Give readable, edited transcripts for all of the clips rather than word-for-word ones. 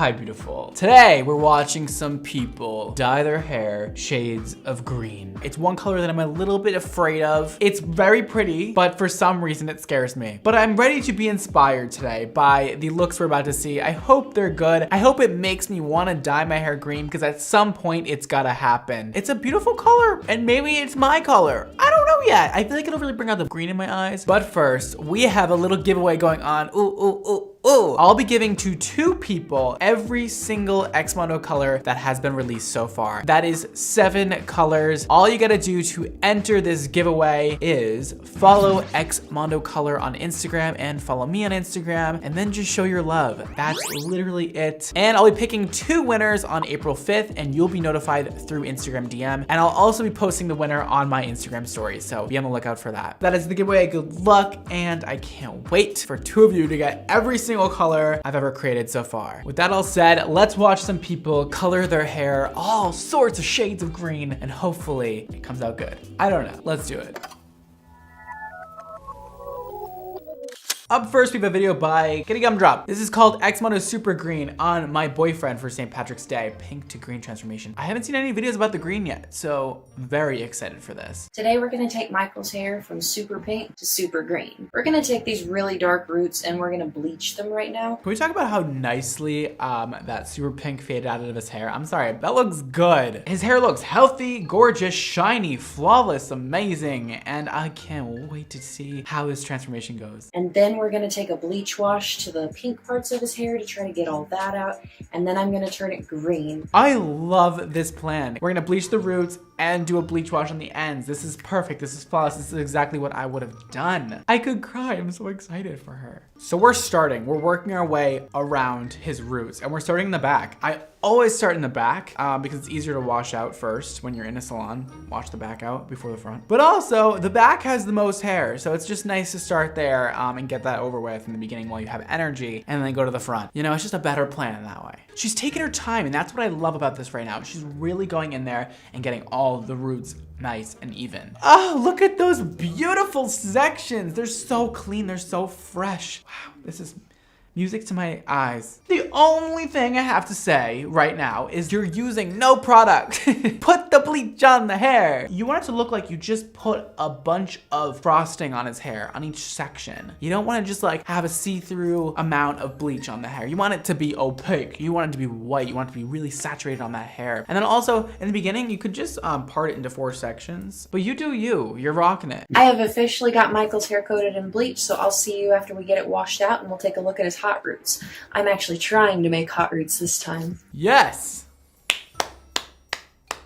Hi, beautiful. Today, we're watching some people dye their hair shades of green. It's one color that I'm a little bit afraid of. It's very pretty, but for some reason it scares me. But I'm ready to be inspired today by the looks we're about to see. I hope they're good. I hope it makes me want to dye my hair green because at some point it's gotta happen. It's a beautiful color and maybe it's my color. I don't know yet. I feel like it'll really bring out the green in my eyes. But first, we have a little giveaway going on. I'll be giving to 2 people every single XMONDO color that has been released so far. That is 7 colors. All you gotta do to enter this giveaway is follow XMONDO color on Instagram and follow me on Instagram, and then just show your love. That's literally it. And I'll be picking 2 winners on April 5th, and you'll be notified through Instagram DM. And I'll also be posting the winner on my Instagram story, so be on the lookout for that. That is the giveaway. Good luck, and I can't wait for 2 of you to get every single color I've ever created so far. With that all said, let's watch some people color their hair all sorts of shades of green, and hopefully it comes out good. I don't know. Let's do it. Up first, we have a video by Getty Gumdrop. This is called XMONDO Super Green on my boyfriend for St. Patrick's Day. Pink to green transformation. I haven't seen any videos about the green yet, so I'm very excited for this. Today we're gonna take Michael's hair from super pink to super green. We're gonna take these really dark roots and we're gonna bleach them right now. Can we talk about how nicely that super pink faded out of his hair? I'm sorry, that looks good. His hair looks healthy, gorgeous, shiny, flawless, amazing, and I can't wait to see how this transformation goes. And then we're gonna take a bleach wash to the pink parts of his hair to try to get all that out, and then I'm gonna turn it green. I love this plan. We're gonna bleach the roots and do a bleach wash on the ends. This is perfect, this is flawless, this is exactly what I would have done. I could cry, I'm so excited for her. So we're working our way around his roots, and we're starting in the back. I always start in the back because it's easier to wash out first when you're in a salon. Wash the back out before the front. But also, the back has the most hair, so it's just nice to start there and get that over with in the beginning while you have energy, and then go to the front. You know, it's just a better plan that way. She's taking her time, and that's what I love about this right now. She's really going in there and getting all the roots nice and even. Oh, look at those beautiful sections. They're so clean, they're so fresh. Wow, this is music to my eyes. The only thing I have to say right now is you're using no product. Put the bleach on the hair. You want it to look like you just put a bunch of frosting on his hair on each section. You don't want to just like have a see-through amount of bleach on the hair. You want it to be opaque. You want it to be white. You want it to be really saturated on that hair. And then also in the beginning, you could just part it into 4 sections, but you do you. You're rocking it. I have officially got Michael's hair coated in bleach, so I'll see you after we get it washed out and we'll take a look at his hot roots. I'm actually trying to make hot roots this time. Yes!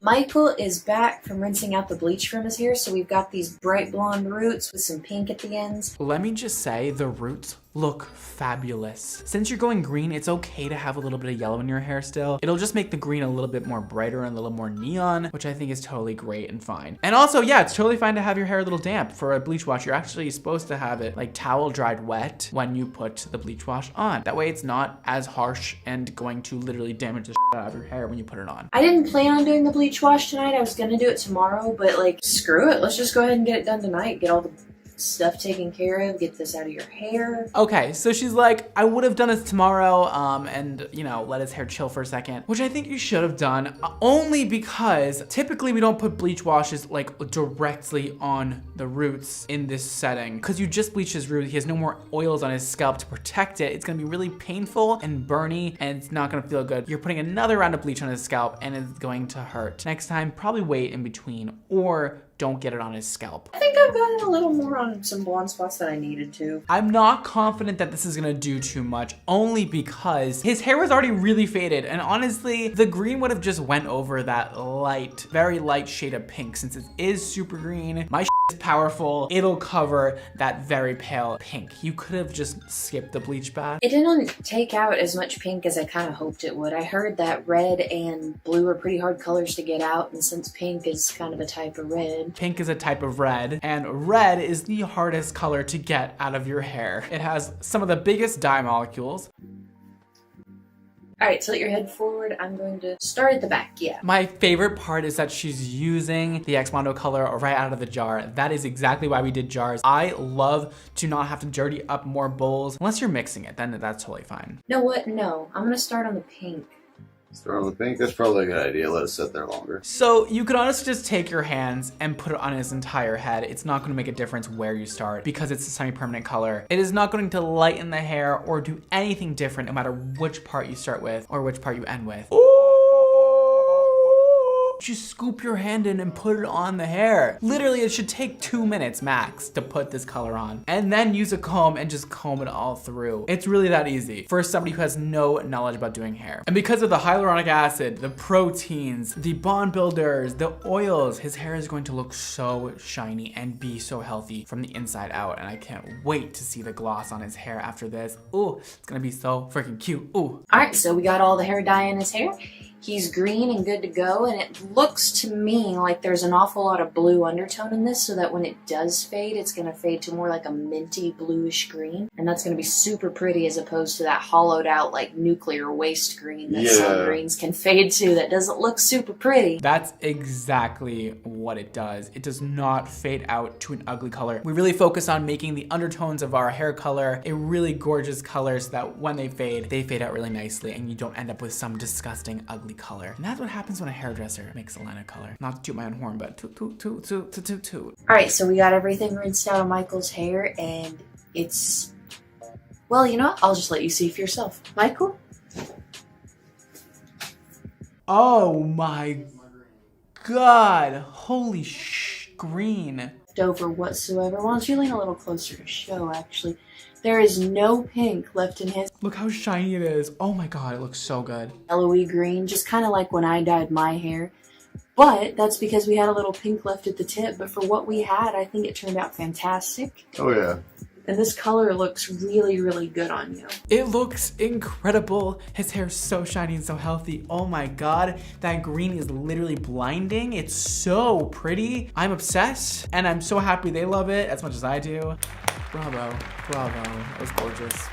Michael is back from rinsing out the bleach from his hair, so we've got these bright blonde roots with some pink at the ends. Let me just say, the roots look fabulous. Since you're going green, it's okay to have a little bit of yellow in your hair still. It'll just make the green a little bit more brighter and a little more neon, which I think is totally great and fine. And also, yeah, it's totally fine to have your hair a little damp for a bleach wash. You're actually supposed to have it like towel dried wet when you put the bleach wash on. That way it's not as harsh and going to literally damage the shit out of your hair when you put it on. I didn't plan on doing the bleach wash tonight. I was gonna do it tomorrow, but like, screw it. Let's just go ahead and get it done tonight. Get all the stuff taken care of, get this out of your hair. Okay, so she's like, I would have done this tomorrow and, you know, let his hair chill for a second, which I think you should have done only because typically we don't put bleach washes like directly on the roots in this setting because you just bleach his root. He has no more oils on his scalp to protect it. It's gonna be really painful and burny and it's not gonna feel good. You're putting another round of bleach on his scalp and it's going to hurt. Next time, probably wait in between or don't get it on his scalp. I think I've gotten a little more on some blonde spots than I needed to. I'm not confident that this is gonna do too much, only because his hair was already really faded, and honestly, the green would have just went over that light, very light shade of pink. Since it is super green, my is powerful, it'll cover that very pale pink. You could have just skipped the bleach bath. It didn't take out as much pink as I kind of hoped it would. I heard that red and blue are pretty hard colors to get out, and since pink is kind of a type of red. Pink is a type of red, and red is the hardest color to get out of your hair. It has some of the biggest dye molecules. All right, tilt your head forward. I'm going to start at the back, yeah. My favorite part is that she's using the XMONDO color right out of the jar. That is exactly why we did jars. I love to not have to dirty up more bowls. Unless you're mixing it, then that's totally fine. You know what? No, I'm gonna start on the pink. Start on the pink? That's probably a good idea. Let it sit there longer. So you could honestly just take your hands and put it on his entire head. It's not gonna make a difference where you start because it's a semi-permanent color. It is not going to lighten the hair or do anything different no matter which part you start with or which part you end with. Just scoop your hand in and put it on the hair. Literally, it should take 2 minutes max to put this color on. And then use a comb and just comb it all through. It's really that easy for somebody who has no knowledge about doing hair. And because of the hyaluronic acid, the proteins, the bond builders, the oils, his hair is going to look so shiny and be so healthy from the inside out. And I can't wait to see the gloss on his hair after this. Ooh, it's gonna be so freaking cute. Ooh. All right, so we got all the hair dye in his hair. He's green and good to go, and it looks to me like there's an awful lot of blue undertone in this, so that when it does fade, it's going to fade to more like a minty bluish green, and that's going to be super pretty as opposed to that hollowed out like nuclear waste green that some greens can fade to that doesn't look super pretty. That's exactly what it does. It does not fade out to an ugly color. We really focus on making the undertones of our hair color a really gorgeous color so that when they fade out really nicely and you don't end up with some disgusting ugly color. And that's what happens when a hairdresser makes a line of color. Not to toot my own horn, but toot, toot, toot, toot, toot, toot, toot. All right, so we got everything rinsed out of Michael's hair, and it's, well, you know what? I'll just let you see for yourself. Michael? Oh my God. Holy green. Over whatsoever. Why don't you lean a little closer to show, actually. There is no pink left in his. Look how shiny it is. Oh my God, it looks so good. Yellowy green, just kind of like when I dyed my hair. But that's because we had a little pink left at the tip. But for what we had, I think it turned out fantastic. Oh yeah. And this color looks really, really good on you. It looks incredible. His hair's so shiny and so healthy. Oh my God, that green is literally blinding. It's so pretty. I'm obsessed and I'm so happy they love it as much as I do. Bravo, bravo, that was gorgeous.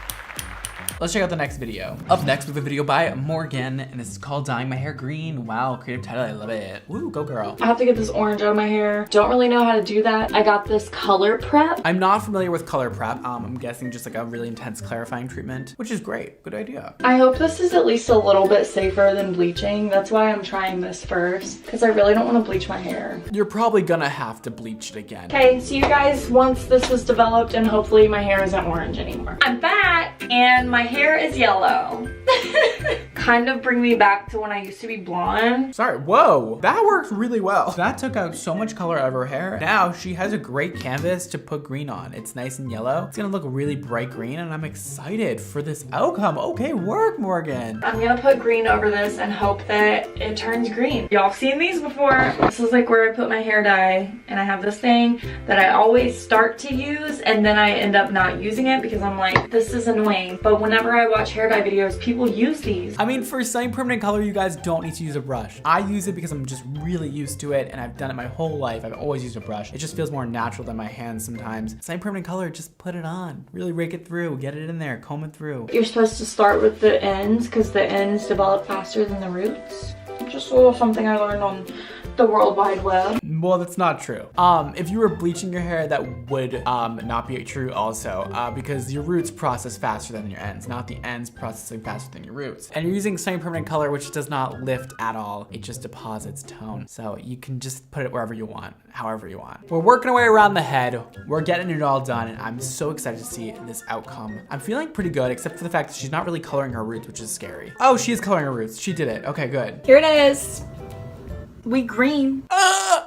Let's check out the next video. Up next with a video by Morgan, and this is called Dyeing My Hair Green. Wow, creative title, I love it. Woo, go girl. I have to get this orange out of my hair. Don't really know how to do that. I got this color prep. I'm not familiar with color prep. I'm guessing just like a really intense clarifying treatment, which is great, good idea. I hope this is at least a little bit safer than bleaching. That's why I'm trying this first, because I really don't want to bleach my hair. You're probably gonna have to bleach it again. Okay, so you guys, once this was developed and hopefully my hair isn't orange anymore. I'm back and my hair is yellow. Kind of bring me back to when I used to be blonde. Sorry, whoa, that worked really well. That took out so much color out of her hair. Now she has a great canvas to put green on. It's nice and yellow. It's gonna look really bright green and I'm excited for this outcome. Okay, work, Morgan. I'm gonna put green over this and hope that it turns green. Y'all have seen these before. This is like where I put my hair dye, and I have this thing that I always start to use and then I end up not using it because I'm like, this is annoying. But whenever I watch hair dye videos, people use these. I mean, for semi-permanent color, you guys don't need to use a brush. I use it because I'm just really used to it and I've done it my whole life. I've always used a brush. It just feels more natural than my hands sometimes. Semi-permanent color, just put it on. Really rake it through, get it in there, comb it through. You're supposed to start with the ends because the ends develop faster than the roots. Just a little something I learned on the World Wide Web. Well, that's not true. If you were bleaching your hair, that would not be true also, because your roots process faster than your ends, not the ends processing faster than your roots. And you're using semi-permanent color, which does not lift at all. It just deposits tone. So you can just put it wherever you want, however you want. We're working our way around the head. We're getting it all done, and I'm so excited to see this outcome. I'm feeling pretty good, except for the fact that she's not really coloring her roots, which is scary. Oh, she is coloring her roots. She did it. Okay, good. Here it is. We green.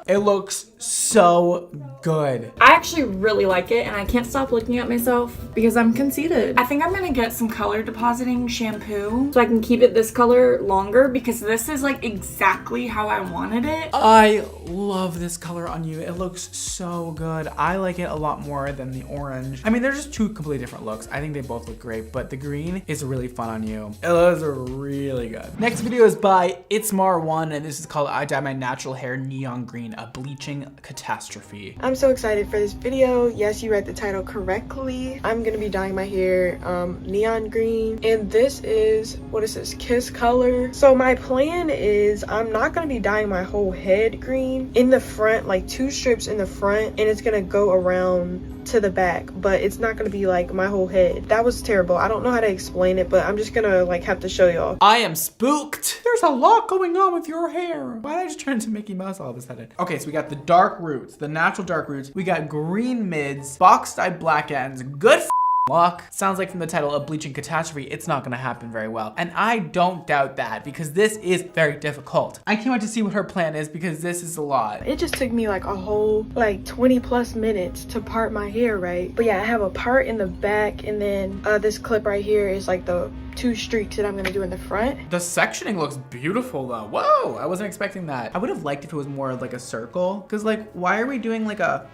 It looks so good. I actually really like it and I can't stop looking at myself because I'm conceited. I think I'm gonna get some color depositing shampoo so I can keep it this color longer because this is like exactly how I wanted it. I love this color on you. It looks so good. I like it a lot more than the orange. I mean, they're just two completely different looks. I think they both look great, but the green is really fun on you. It looks really good. Next video is by XMONDO, and this is called I Dye My Natural Hair Neon Green, a bleaching catastrophe. I'm so excited for this video. Yes, you read the title correctly. I'm gonna be dyeing my hair neon green, and this is, what is this, Kiss color. So my plan is I'm not gonna be dyeing my whole head green. In the front, like 2 strips in the front, and it's gonna go around to the back, but it's not gonna be like my whole head. That was terrible. I don't know how to explain it, but I'm just gonna like have to show y'all. I am spooked. There's a lot going on with your hair. Why did I just turn into Mickey Mouse all of a sudden? Okay, so we got the dark roots, the natural dark roots. We got green mids, box dye black ends. Good luck. Sounds like from the title, a bleaching catastrophe, it's not gonna happen very well. And I don't doubt that, because this is very difficult. I can't wait to see what her plan is, because this is a lot. It just took me like a whole like 20+ minutes to part my hair, right? But yeah, I have a part in the back, and then this clip right here is like the 2 streaks that I'm gonna do in the front. The sectioning looks beautiful though. Whoa, I wasn't expecting that. I would have liked if it was more like a circle, because like, why are we doing like a,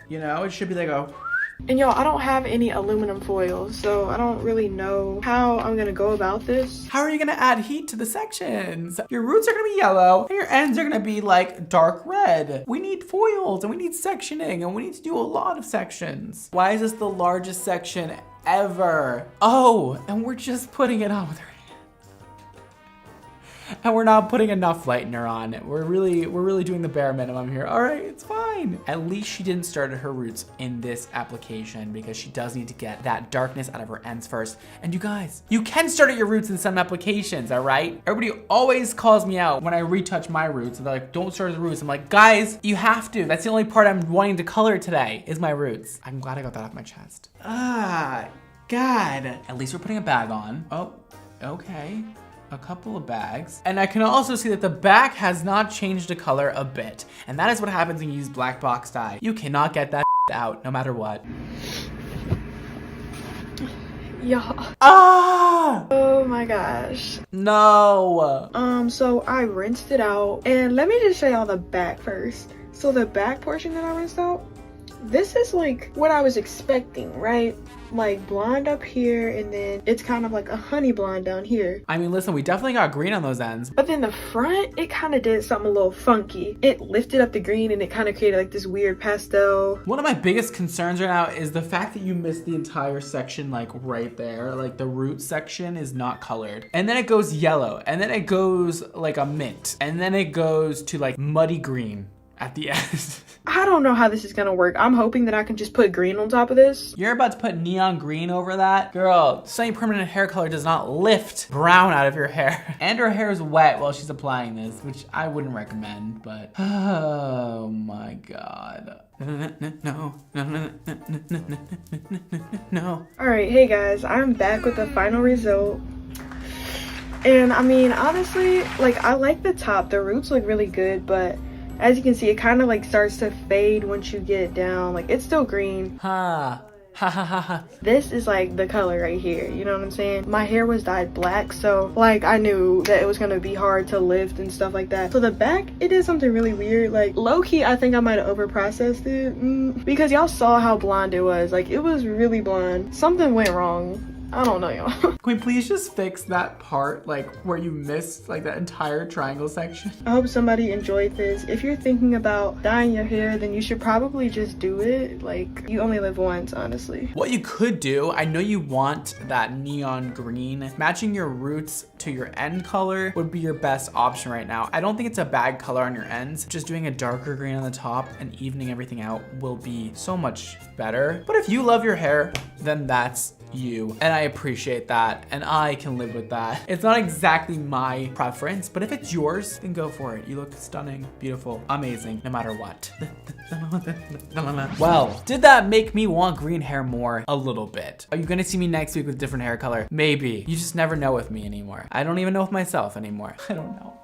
you know, it should be like a. And y'all, I don't have any aluminum foil, so I don't really know how I'm gonna go about this. How are you gonna add heat to the sections? Your roots are gonna be yellow, and your ends are gonna be like dark red. We need foils, and we need sectioning, and we need to do a lot of sections. Why is this the largest section ever? Oh, and we're just putting it on with her hands. And we're not putting enough lightener on it. We're really doing the bare minimum here. All right, it's fine. At least she didn't start her roots in this application, because she does need to get that darkness out of her ends first. And you guys, you can start at your roots in some applications, all right? Everybody always calls me out when I retouch my roots, and they're like, don't start at the roots. I'm like, guys, you have to. That's the only part I'm wanting to color today, is my roots. I'm glad I got that off my chest. Ah, God. At least we're putting a bag on. Oh, okay. A couple of bags. And I can also see that the back has not changed the color a bit. And that is what happens when you use black box dye. You cannot get that out no matter what. Y'all. Ah! Oh my gosh. No. So I rinsed it out, and let me just show y'all the back first. So the back portion that I rinsed out, this is like what I was expecting, right? Like blonde up here, and then it's kind of like a honey blonde down here. I mean, listen, we definitely got green on those ends. But then the front, it kind of did something a little funky. It lifted up the green, and it kind of created like this weird pastel. One of my biggest concerns right now is the fact that you missed the entire section, like right there. Like the root section is not colored. And then it goes yellow, and then it goes like a mint, and then it goes to like muddy green at the end. I don't know how this is gonna work. I'm hoping that I can just put green on top of this. You're about to put neon green over that? Girl, semi-permanent hair color does not lift brown out of your hair. And her hair is wet while she's applying this, which I wouldn't recommend, but oh my God. No. All right, hey guys, I'm back with the final result. And I mean, honestly, like I like the top. The roots look really good, but as you can see, it kind of like starts to fade once you get it down. Like it's still green. Ha. Ha ha ha ha. This is like the color right here, you know what I'm saying? My hair was dyed black, so like I knew that it was gonna be hard to lift and stuff like that. So the back, it did something really weird. Like low-key, I think I might have over-processed it because y'all saw how blonde it was. Like it was really blonde. Something went wrong. I don't know, y'all. Can we please just fix that part, like where you missed like that entire triangle section? I hope somebody enjoyed this. If you're thinking about dyeing your hair, then you should probably just do it. Like you only live once, honestly. What you could do, I know you want that neon green. Matching your roots to your end color would be your best option right now. I don't think it's a bad color on your ends. Just doing a darker green on the top and evening everything out will be so much better. But if you love your hair, then that's you, and I appreciate that, and I can live with that. It's not exactly my preference, but if it's yours, then go for it. You look stunning, beautiful, amazing, no matter what. Well, did that make me want green hair more? A little bit. Are you gonna see me next week with different hair color? Maybe. You just never know with me anymore. I don't even know with myself anymore. I don't know.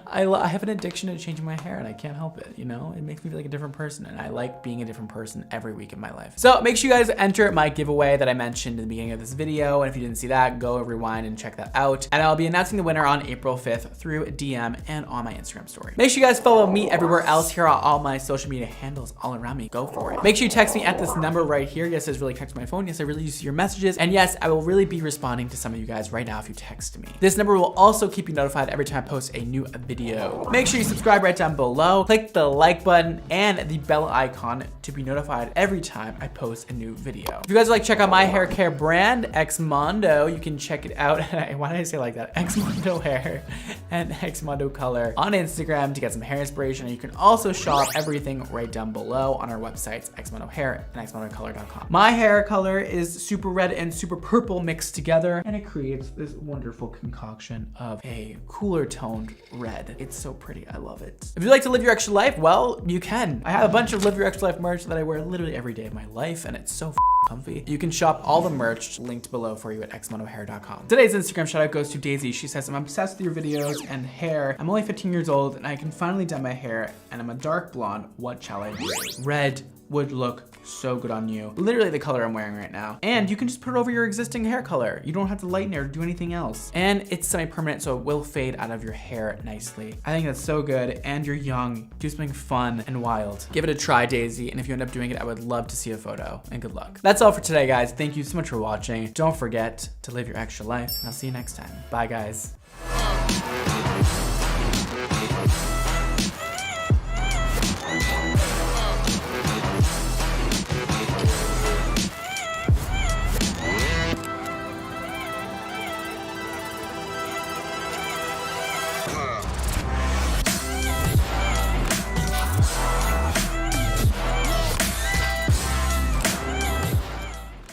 I have an addiction to changing my hair, and I can't help it, you know? It makes me feel like a different person, and I like being a different person every week in my life. So make sure you guys enter my giveaway that I mentioned in the beginning of this video, and if you didn't see that, go rewind and check that out. And I'll be announcing the winner on April 5th through DM and on my Instagram story. Make sure you guys follow me everywhere else. Here are all my social media handles all around me. Go for it. Make sure you text me at this number right here. Yes, it's really text my phone. Yes, I really use your messages. And yes, I will really be responding to some of you guys right now if you text me. This number will also keep you notified every time I post a new video. Make sure you subscribe right down below, click the like button and the bell icon to be notified every time I post a new video. If you guys would like to check out my hair care brand, XMONDO, you can check it out. Why did I say it like that? XMONDO hair and XMONDO color on Instagram to get some hair inspiration. And you can also shop everything right down below on our websites, XMONDO hair and XMONDOcolor.com. My hair color is super red and super purple mixed together, and it creates this wonderful concoction of a cooler toned red. It's so pretty, I love it. If you'd like to live your extra life, well, you can. I have a bunch of Live Your Extra Life merch that I wear literally every day of my life, and it's so comfy. You can shop all the merch linked below for you at xmondohair.com. Today's Instagram shout out goes to Daisy. She says, I'm obsessed with your videos and hair. I'm only 15 years old and I can finally dye my hair and I'm a dark blonde. What shall I do? Red would look so good on you. Literally the color I'm wearing right now. And you can just put it over your existing hair color. You don't have to lighten it or do anything else. And it's semi-permanent, so it will fade out of your hair nicely. I think that's so good. And you're young. Do something fun and wild. Give it a try, Daisy. And if you end up doing it, I would love to see a photo. And good luck. That's all for today, guys. Thank you so much for watching. Don't forget to live your extra life. And I'll see you next time. Bye, guys.